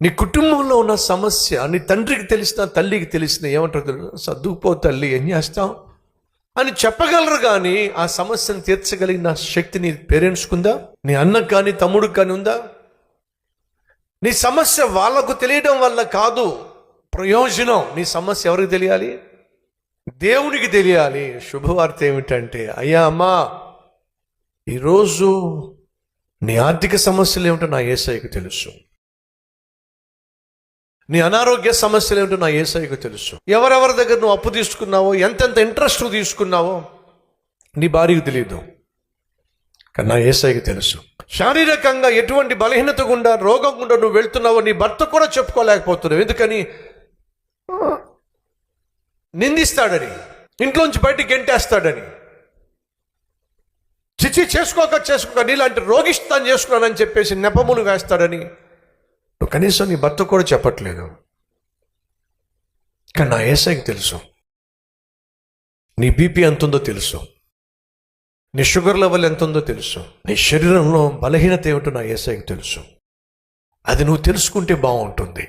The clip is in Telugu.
నీ కుటుంబంలో ఉన్న సమస్య నీ తండ్రికి తెలిసిన తల్లికి తెలిసిన ఏమంటారు, సర్దుకుపో తల్లి, ఏం చేస్తాం అని చెప్పగలరు. కానీ ఆ సమస్యను తీర్చగలిగిన శక్తి నీ పేరెంట్స్కుందా? నీ అన్నకు కానీ తమ్ముడికి కానీ ఉందా? నీ సమస్య వాళ్ళకు తెలియడం వల్ల కాదు ప్రయోజనం. నీ సమస్య ఎవరికి తెలియాలి? దేవునికి తెలియాలి. శుభవార్త ఏమిటంటే, అయ్యా అమ్మా, ఈరోజు నీ ఆర్థిక సమస్యలు ఏమిటో నా యేసయ్యకు తెలుసు. నీ అనారోగ్య సమస్యలు ఏమిటో నా యేసయ్యకు తెలుసు. ఎవరెవరి దగ్గర నువ్వు అప్పు తీసుకున్నావో, ఎంతెంత ఇంట్రెస్ట్ తీసుకున్నావో నీ భార్యకు తెలియదు, కానీ నా యేసయ్యకు తెలుసు. శారీరకంగా ఎటువంటి బలహీనత గుండా, రోగం గుండా నువ్వు వెళ్తున్నావో నీ భర్త కూడా చెప్పుకోలేకపోతున్నావు. ఎందుకని? నిందిస్తాడని, ఇంట్లోంచి బయటికి గెంటేస్తాడని, చిచి చేసుకోక నీలాంటి రోగిస్తాను చేసుకున్నానని చెప్పేసి నెపములు వేస్తాడని నువ్వు కనీసం నీ భర్త కూడా చెప్పట్లేదు. కానీ నా యేసయ్యకు తెలుసు. నీ బీపీ ఎంత ఉందో తెలుసు, నీ షుగర్ లెవెల్ ఎంత ఉందో తెలుసు, నీ శరీరంలో బలహీనత ఏమిటో నా యేసయ్యకు తెలుసు. అది నువ్వు తెలుసుకుంటే బాగుంటుంది.